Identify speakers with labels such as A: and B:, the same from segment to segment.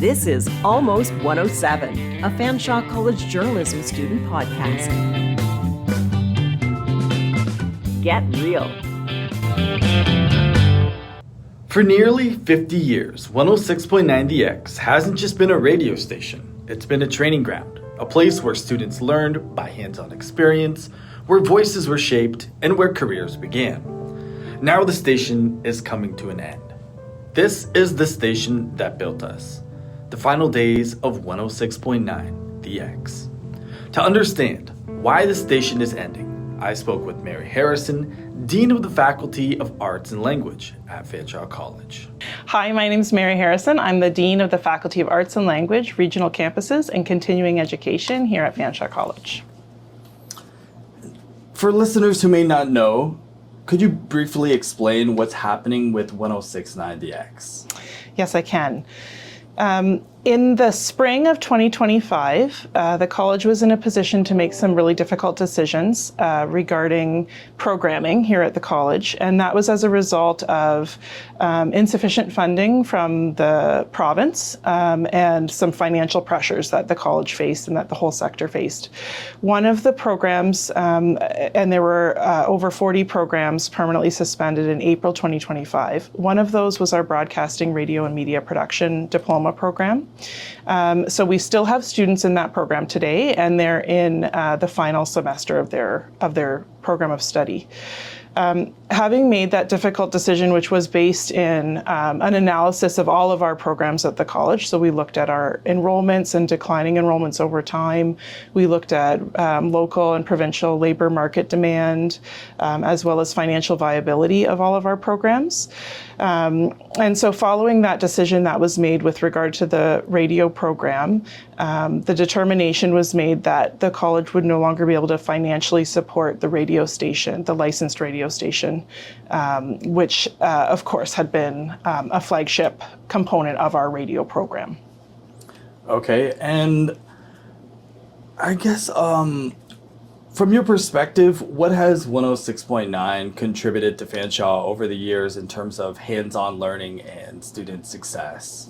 A: This is Almost 107, a Fanshawe College journalism student podcast. Get real.
B: For nearly 50 years, 106.9 The X hasn't just been a radio station. It's been a training ground, a place where students learned by hands-on experience, where voices were shaped, and where careers began. Now the station is coming to an end. This is the station that built us. The final days of 106.9 The X. To understand why the station is ending, I spoke with Mary Harrison, Dean of the Faculty of Arts and Language at Fanshawe College.
C: Hi, my name is Mary Harrison. I'm the Dean of the Faculty of Arts and Language, Regional Campuses, and Continuing Education here at Fanshawe College.
B: For listeners who may not know, could you briefly explain what's happening with 106.9 The X?
C: Yes, I can. In the spring of 2025, the college was in a position to make some really difficult decisions regarding programming here at the college, and that was as a result of insufficient funding from the province and some financial pressures that the college faced and that the whole sector faced. One of the programs, and there were over 40 programs permanently suspended in April 2025. One of those was our Broadcasting, Radio and Media Production Diploma program. So we still have students in that program today, and they're in the final semester of their program of study. Having made that difficult decision, which was based in an analysis of all of our programs at the college, so we looked at our enrollments and declining enrollments over time. We looked at local and provincial labor market demand, as well as financial viability of all of our programs. And so following that decision that was made with regard to the radio program, the determination was made that the college would no longer be able to financially support the radio station, the licensed radio station, which of course had been a flagship component of our radio program.
B: Okay, and I guess from your perspective, what has 106.9 contributed to Fanshawe over the years in terms of hands-on learning and student success?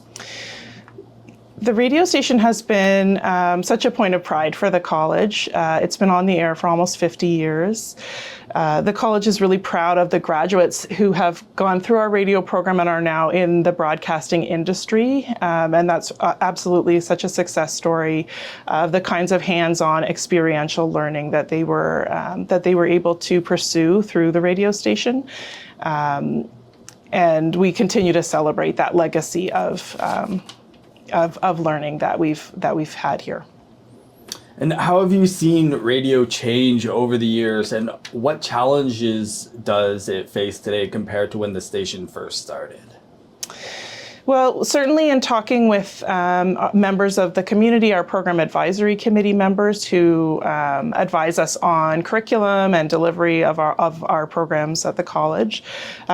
C: The radio station has been such a point of pride for the college. It's been on the air for almost 50 years. The college is really proud of the graduates who have gone through our radio program and are now in the broadcasting industry. And that's absolutely such a success story of the kinds of hands-on experiential learning that they were able to pursue through the radio station. And we continue to celebrate that legacy of learning that we've had here.
B: And how have you seen radio change over the years, and what challenges does it face today compared to when the station first started?
C: Well, certainly in talking with members of the community, our program advisory committee members who advise us on curriculum and delivery of our programs at the college,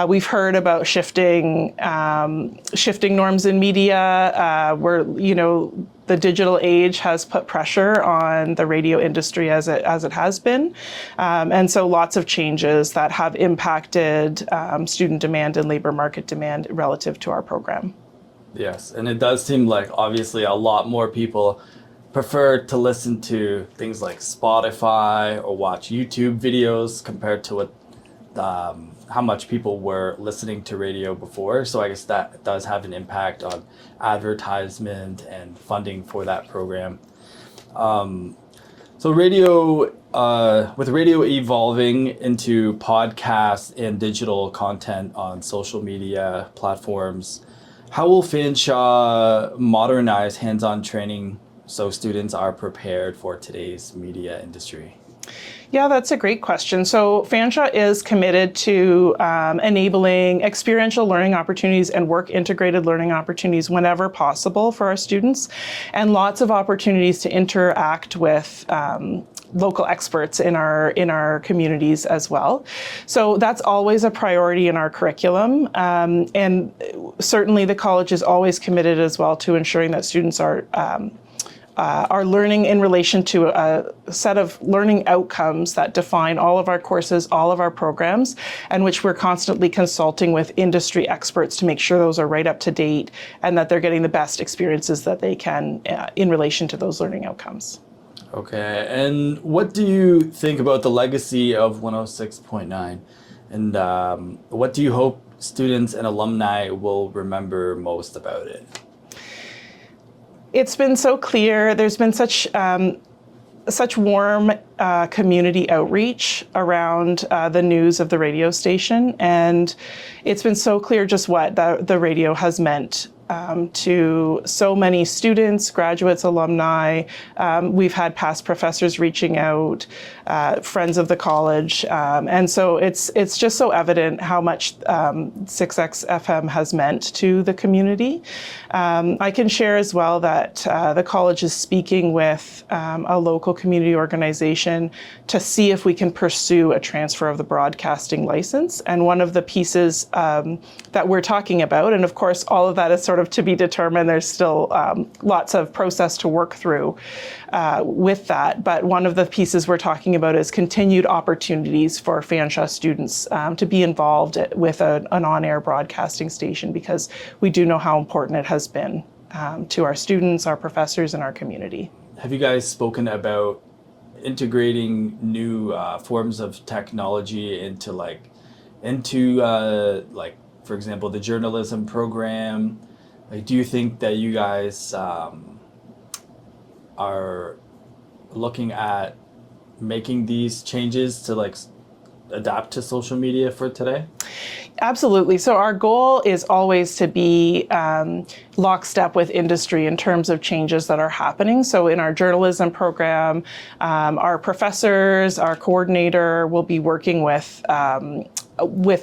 C: we've heard about shifting norms in media, where the digital age has put pressure on the radio industry as it has been. And so lots of changes that have impacted student demand and labor market demand relative to our program.
B: Yes, and it does seem like obviously a lot more people prefer to listen to things like Spotify or watch YouTube videos compared to what how much people were listening to radio before. So I guess that does have an impact on advertisement and funding for that program. So radio, with radio evolving into podcasts and digital content on social media platforms, how will Fanshawe modernize hands-on training so students are prepared for today's media industry?
C: Yeah, that's a great question. So Fanshawe is committed to enabling experiential learning opportunities and work-integrated learning opportunities whenever possible for our students, and lots of opportunities to interact with local experts in our communities as well. So that's always a priority in our curriculum, and certainly the college is always committed as well to ensuring that students are our learning in relation to a set of learning outcomes that define all of our courses, all of our programs, and which we're constantly consulting with industry experts to make sure those are right up to date and that they're getting the best experiences that they can in relation to those learning outcomes.
D: Okay, and what do you think about the legacy of 106.9? And what do you hope students and alumni will remember most about it?
C: It's been so clear. There's been such warm community outreach around the news of the radio station, and it's been so clear just what the radio has meant to so many students, graduates, alumni. We've had past professors reaching out, friends of the college, and so it's just so evident how much 6X FM has meant to the community. I can share as well that the college is speaking with a local community organization to see if we can pursue a transfer of the broadcasting license. And one of the pieces that we're talking about, and of course all of that is sort of to be determined, there's still lots of process to work through with that, but one of the pieces we're talking about is continued opportunities for Fanshawe students to be involved with an on-air broadcasting station, because we do know how important it has been to our students, our professors, and our community.
D: Have you guys spoken about integrating new forms of technology into for example, the journalism program? Like, do you think that you guys are looking at making these changes to adapt to social media for today?
C: Absolutely. So our goal is always to be lockstep with industry in terms of changes that are happening. So in our journalism program, our professors, our coordinator will be working with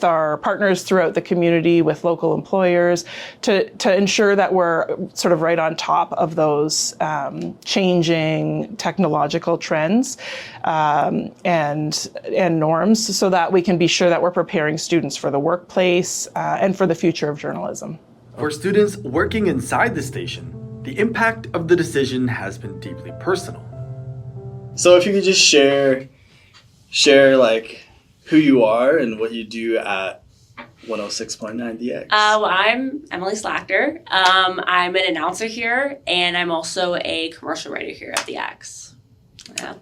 C: our partners throughout the community, with local employers, to ensure that we're sort of right on top of those changing technological trends and norms, so that we can be sure that we're preparing students for the workplace and for the future of journalism.
B: For students working inside the station, the impact of the decision has been deeply personal.
E: So if you could just share who you are and what you do at 106.9 DX.
F: Well, I'm Emily Slachter. I'm an announcer here, and I'm also a commercial writer here at the X. Yeah.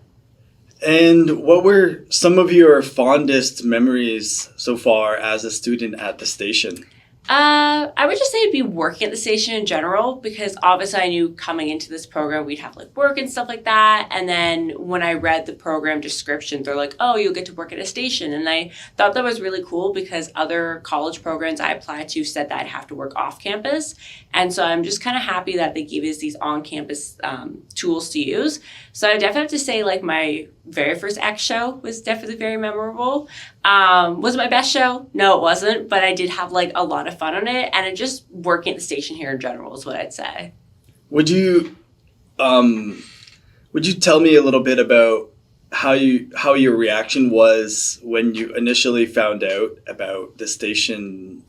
E: And what were some of your fondest memories so far as a student at the station?
F: I would just say it'd be working at the station in general, because obviously I knew coming into this program we'd have work and stuff like that. And then when I read the program description, they're like, oh, you'll get to work at a station. And I thought that was really cool, because other college programs I applied to said that I'd have to work off campus. And so I'm just kind of happy that they gave us these on-campus tools to use. So I definitely have to say my very first X show was definitely very memorable. Was it my best show? No, it wasn't, but I did have a lot of fun on it, and it just working at the station here in general is what I'd say.
E: Would you tell me a little bit about how your reaction was when you initially found out about the station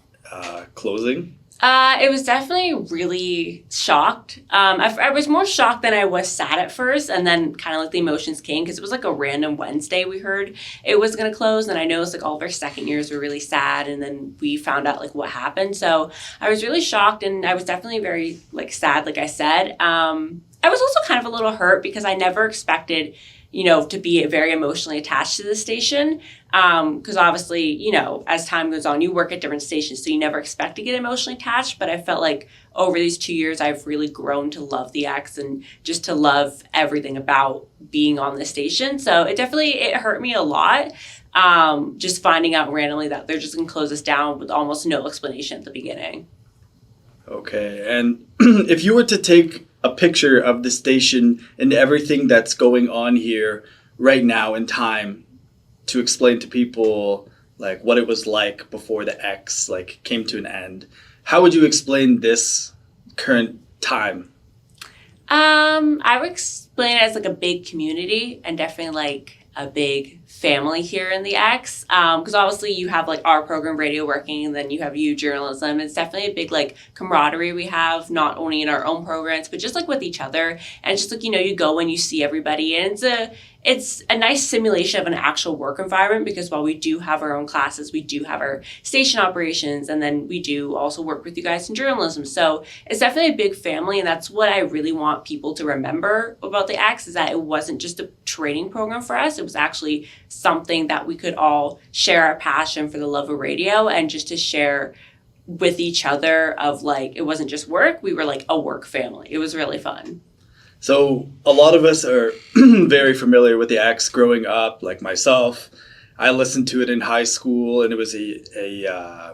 E: closing?
F: It was definitely really shocked. I was more shocked than I was sad at first, and then kind of the emotions came, because it was a random Wednesday we heard it was going to close, and I know it's all of our second years were really sad, and then we found out what happened. So I was really shocked, and I was definitely very sad, like I said. I was also kind of a little hurt, because I never expected to be very emotionally attached to the station. Because obviously, as time goes on, you work at different stations, so you never expect to get emotionally attached. But I felt like over these 2 years, I've really grown to love the X and just to love everything about being on the station. So it hurt me a lot, just finding out randomly that they're just going to close us down with almost no explanation at the beginning.
E: Okay, and if you were to take a picture of the station and everything that's going on here right now in time to explain to people what it was like before the X came to an end, how would you explain this current time?
F: I would explain it as a big community, and definitely a big family here in the X, because obviously you have like our program radio working, and then you have you journalism. It's definitely a big like camaraderie we have, not only in our own programs but just like with each other. And it's just like, you go and you see everybody, and it's a nice simulation of an actual work environment, because while we do have our own classes, we do have our station operations, and then we do also work with you guys in journalism. So it's definitely a big family, and that's what I really want people to remember about the X, is that it wasn't just a training program for us. It was actually something that we could all share our passion for the love of radio, and just to share with each other of like, it wasn't just work, we were like a work family. It was really fun.
E: So a lot of us are very familiar with the X growing up, like myself. I listened to it in high school, and it was a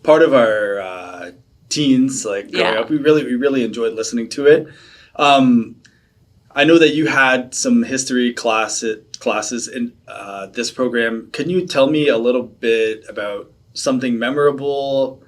E: part of our teens, like growing up. We really enjoyed listening to it. I know that you had some history classes in this program. Can you tell me a little bit about something memorable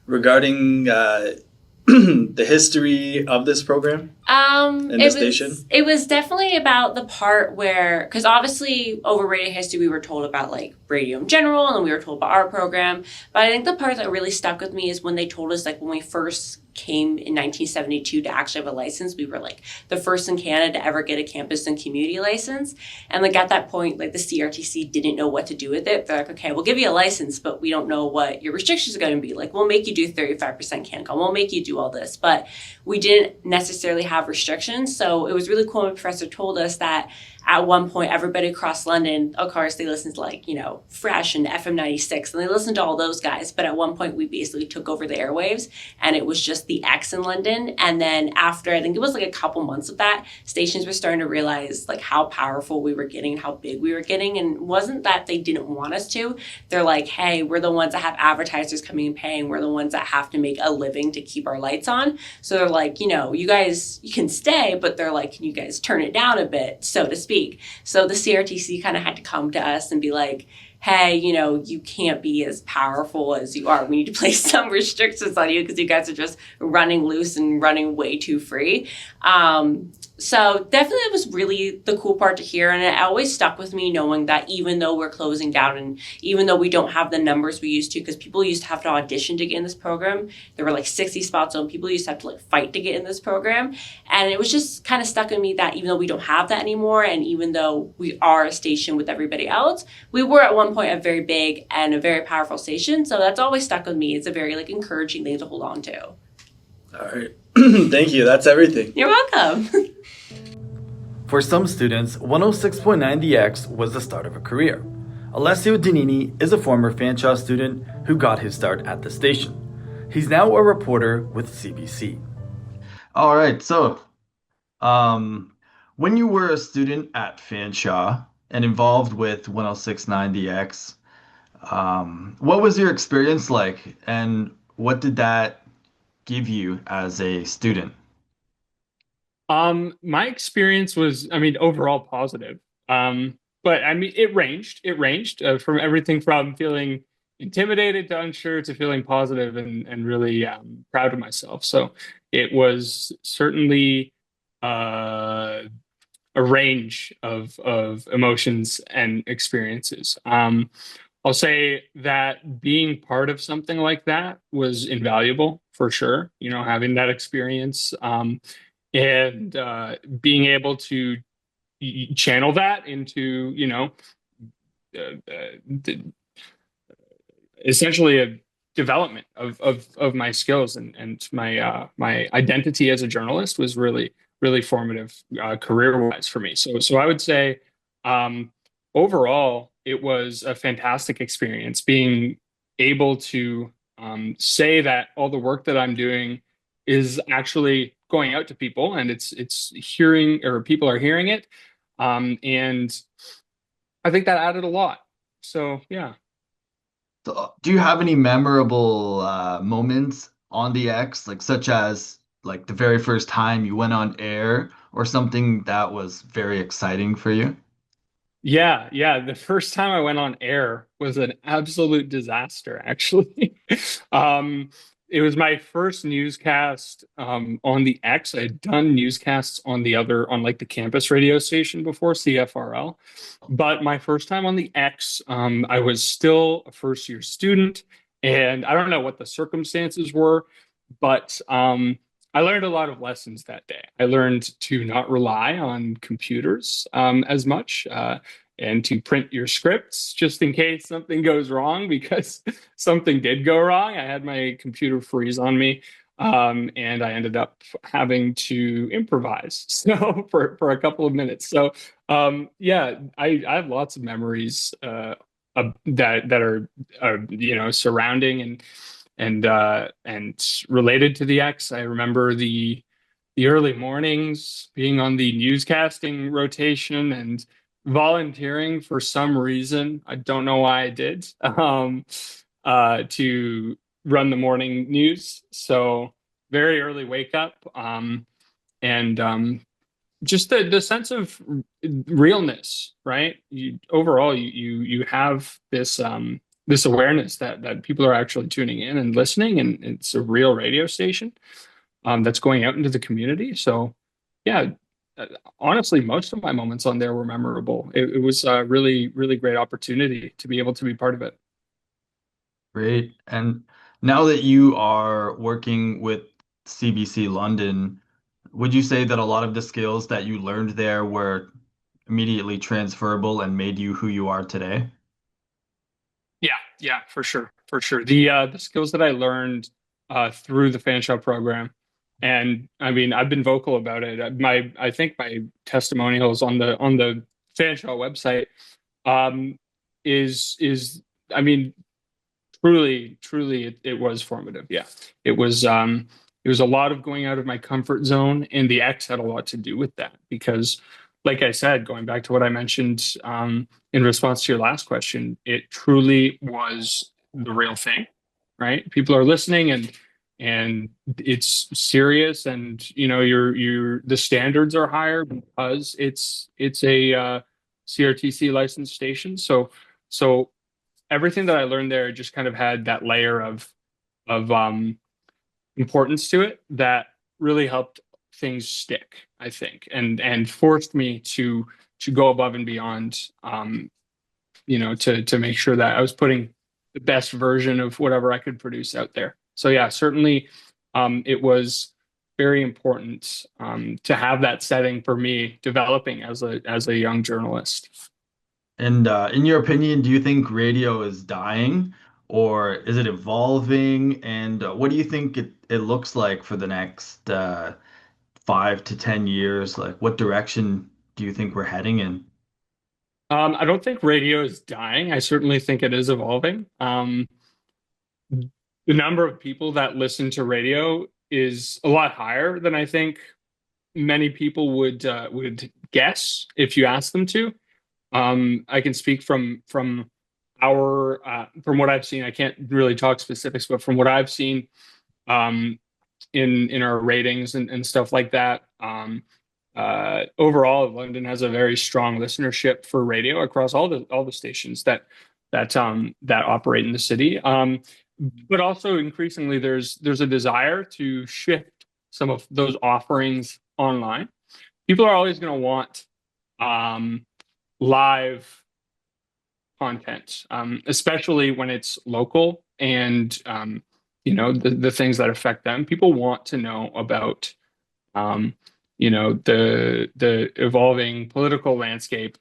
E: regarding the history of this program and the station?
F: It was definitely about the part where, because obviously over radio history we were told about like radio in general, and then we were told about our program. But I think the part that really stuck with me is when they told us, like, when we first came in 1972 to actually have a license, we were like the first in Canada to ever get a campus and community license. And like at that point, like the CRTC didn't know what to do with it. They're like, okay, we'll give you a license, but we don't know what your restrictions are going to be. Like, we'll make you do 35% CanCon, we'll make you do all this, but we didn't necessarily have restrictions. So it was really cool when the professor told us that at one point, everybody across London, of course, they listened to like, Fresh and FM 96, and they listened to all those guys. But at one point, we basically took over the airwaves, and it was just the X in London. And then after, I think it was like a couple months of that, stations were starting to realize like how powerful we were getting, how big we were getting. And it wasn't that they didn't want us to. They're like, hey, we're the ones that have advertisers coming and paying. We're the ones that have to make a living to keep our lights on. So they're like, you guys, you can stay, but they're like, can you guys turn it down a bit, so to speak? So the CRTC kind of had to come to us and be like, hey, you can't be as powerful as you are. We need to place some restrictions on you because you guys are just running loose and running way too free. So definitely it was really the cool part to hear. And it always stuck with me knowing that even though we're closing down and even though we don't have the numbers we used to, because people used to have to audition to get in this program, there were like 60 spots on, people used to have to like fight to get in this program. And it was just kind of stuck in me that even though we don't have that anymore, and even though we are a station with everybody else, we were at one point a very big and a very powerful station. So that's always stuck with me. It's a very like encouraging thing to hold on to.
E: All right. Thank you. That's everything.
F: You're welcome.
B: For some students, 106.9 DX was the start of a career. Alessio Danini is a former Fanshawe student who got his start at the station. He's now a reporter with CBC. All right, so when you were a student at Fanshawe and involved with 106.9 DX, what was your experience like, and what did that give you as a student?
G: My experience was, overall positive. But it ranged from everything from feeling intimidated to unsure to feeling positive and really proud of myself. So it was certainly a range of emotions and experiences. I'll say that being part of something like that was invaluable for sure. Having that experience and being able to channel that into, essentially a development of my skills and my identity as a journalist was really, really formative career-wise for me. So I would say overall, it was a fantastic experience being able to say that all the work that I'm doing is actually going out to people, and it's hearing, or people are hearing it, and I think that added a lot. So yeah.
B: So, do you have any memorable moments on the X, like such as like the very first time you went on air, or something that was very exciting for you?
G: Yeah. The first time I went on air was an absolute disaster, actually. it was my first newscast on the X. I had done newscasts on like the campus radio station before, CFRL. But my first time on the X, I was still a first year student. And I don't know what the circumstances were, but I learned a lot of lessons that day. I learned to not rely on computers as much. And to print your scripts just in case something goes wrong, because something did go wrong. I had my computer freeze on me, and I ended up having to improvise so for a couple of minutes. So yeah, I have lots of memories that are surrounding and related to the X. I remember the early mornings being on the newscasting rotation and volunteering for some reason. I don't know why I did, to run the morning news. So very early wake up, and just the sense of realness, right? Overall, you have this this awareness that people are actually tuning in and listening, and it's a real radio station that's going out into the community. So yeah, honestly, most of my moments on there were memorable. It was a really, really great opportunity to be able to be part of it.
B: Great. And now that you are working with CBC London, would you say that a lot of the skills that you learned there were immediately transferable and made you who you are today?
G: Yeah, for sure, for sure. The skills that I learned through the Fanshawe program, and I mean, I've been vocal about it. I think my testimonials on the Fanshawe website is I mean, truly, it was formative. Yeah, it was a lot of going out of my comfort zone, and the X had a lot to do with that because, like I said, going back to what I mentioned in response to your last question, it truly was the real thing, right? People are listening, and it's serious, and your the standards are higher because it's a CRTC licensed station. So everything that I learned there just kind of had that layer of importance to it that really helped things stick, I think, and forced me to go above and beyond, to make sure that I was putting the best version of whatever I could produce out there. So yeah, certainly, it was very important to have that setting for me developing as a young journalist.
B: And in your opinion, do you think radio is dying or is it evolving? And what do you think it looks like for the next 5 to 10 years? Like, what direction do you think we're heading in?
G: I don't think radio is dying. I certainly think it is evolving. The number of people that listen to radio is a lot higher than I think many people would guess if you ask them to. I can speak from from what I've seen. I can't really talk specifics, but from what I've seen in our ratings and stuff like that, overall, London has a very strong listenership for radio across all the stations that operate in the city. But also increasingly, there's a desire to shift some of those offerings online. People are always going to want live content, especially when it's local and the things that affect them. People want to know about the evolving political landscape,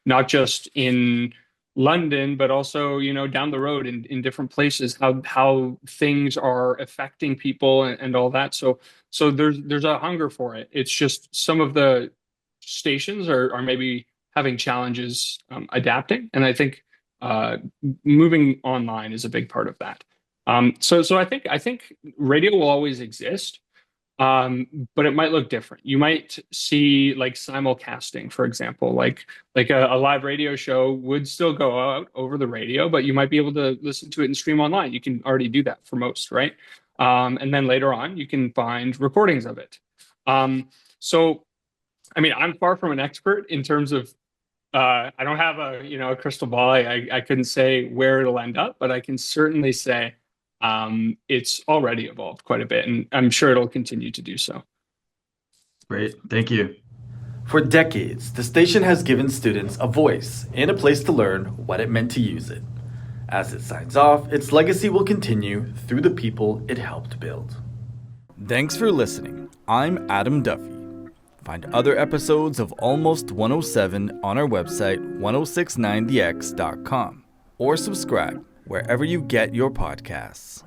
G: not just in London, but also down the road in different places, how things are affecting people and all that. So there's a hunger for it. It's just some of the stations are maybe having challenges adapting, and I think moving online is a big part of that. So I think radio will always exist, but it might look different. You might see like simulcasting, for example, like a live radio show would still go out over the radio, but you might be able to listen to it and stream online. You can already do that for most, right? And then later on, you can find recordings of it. So, I mean, I'm far from an expert in terms of I don't have a crystal ball. I couldn't say where it'll end up, but I can certainly say it's already evolved quite a bit, and I'm sure it'll continue to do so.
B: Great, thank you. For decades, the station has given students a voice and a place to learn what it meant to use it. As it signs off, its legacy will continue through the people it helped build. Thanks for listening. I'm Adam Duffy. Find other episodes of Almost 107 on our website, 1069thex.com, or subscribe wherever you get your podcasts.